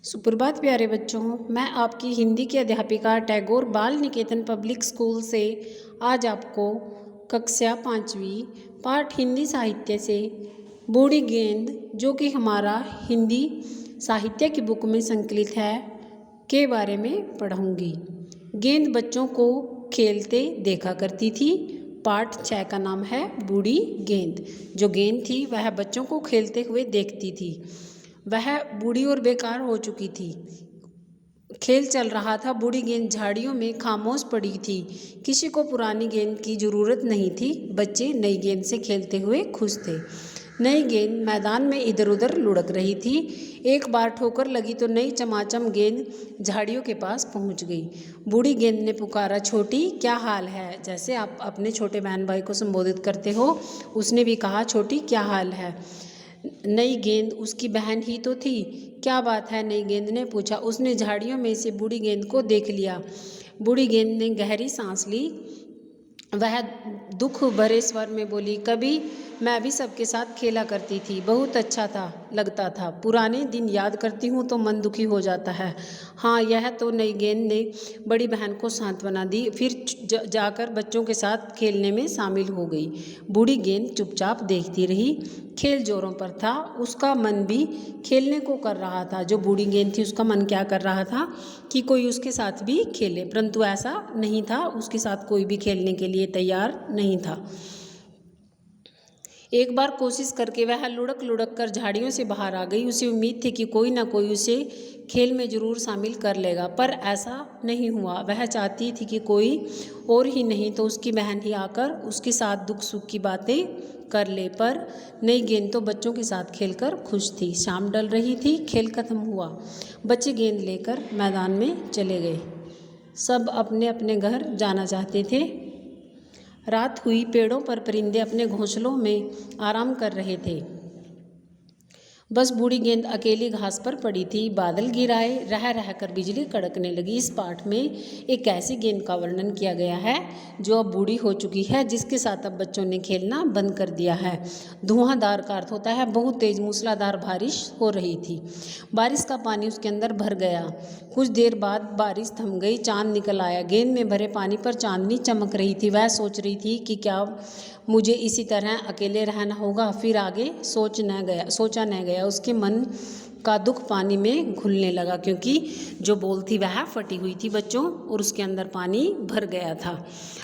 सुप्रभात प्यारे बच्चों, मैं आपकी हिंदी की अध्यापिका टैगोर बाल निकेतन पब्लिक स्कूल से आज आपको कक्षा 5वीं पाठ हिंदी साहित्य से बूढ़ी गेंद, जो कि हमारा हिंदी साहित्य की बुक में संकलित है, के बारे में पढ़ाऊंगी। गेंद बच्चों को खेलते देखा करती थी। पाठ 6 का नाम है बूढ़ी गेंद। जो गेंद थी वह बच्चों को खेलते हुए देखती थी। वह बूढ़ी और बेकार हो चुकी थी। खेल चल रहा था। बूढ़ी गेंद झाड़ियों में खामोश पड़ी थी। किसी को पुरानी गेंद की जरूरत नहीं थी। बच्चे नई गेंद से खेलते हुए खुश थे। नई गेंद मैदान में इधर उधर लुढ़क रही थी। एक बार ठोकर लगी तो नई चमाचम गेंद झाड़ियों के पास पहुंच गई। बूढ़ी गेंद ने पुकारा, छोटी क्या हाल है? जैसे आप अपने छोटे बहन भाई को संबोधित करते हो, उसने भी कहा, छोटी क्या हाल है? नई गेंद उसकी बहन ही तो थी। क्या बात है? नई गेंद ने पूछा। उसने झाड़ियों में से बूढ़ी गेंद को देख लिया। बूढ़ी गेंद ने गहरी सांस ली। वह दुख भरे स्वर में बोली, कभी मैं भी सबके साथ खेला करती थी, बहुत अच्छा लगता था। पुराने दिन याद करती हूँ तो मन दुखी हो जाता है। हाँ, यह तो नई गेंद ने बड़ी बहन को सांत्वना दी। फिर जाकर बच्चों के साथ खेलने में शामिल हो गई। बूढ़ी गेंद चुपचाप देखती रही। खेल जोरों पर था। उसका मन भी खेलने को कर रहा था। जो बूढ़ी गेंद थी, उसका मन क्या कर रहा था कि कोई उसके साथ भी खेले, परंतु ऐसा नहीं था। उसके साथ कोई भी खेलने के लिए तैयार नहीं था। एक बार कोशिश करके वह लुढ़क लुढ़क कर झाड़ियों से बाहर आ गई। उसे उम्मीद थी कि कोई ना कोई उसे खेल में जरूर शामिल कर लेगा, पर ऐसा नहीं हुआ। वह चाहती थी कि कोई और ही नहीं तो उसकी बहन ही आकर उसके साथ दुख सुख की बातें कर ले। पर नई गेंद तो बच्चों के साथ खेलकर खुश थी। शाम ढल रही थी। खेल खत्म हुआ। बच्चे गेंद लेकर मैदान में चले गए। सब अपने अपने घर जाना चाहते थे। रात हुई। पेड़ों पर परिंदे अपने घोंसलों में आराम कर रहे थे। बस बूढ़ी गेंद अकेली घास पर पड़ी थी। बादल गिराए, रह रह कर बिजली कड़कने लगी। इस पाठ में एक ऐसी गेंद का वर्णन किया गया है जो अब बूढ़ी हो चुकी है, जिसके साथ अब बच्चों ने खेलना बंद कर दिया है। धुआंधार का अर्थ होता है बहुत तेज मूसलाधार बारिश हो रही थी। बारिश का पानी उसके अंदर भर गया। कुछ देर बाद बारिश थम गई। चांद निकल आया। गेंद में भरे पानी पर चांदनी चमक रही थी। वह सोच रही थी कि क्या मुझे इसी तरह अकेले रहना होगा? फिर आगे सोचा न गया। उसके मन का दुख पानी में घुलने लगा, क्योंकि जो बोल थी वह फटी हुई थी बच्चों, और उसके अंदर पानी भर गया था।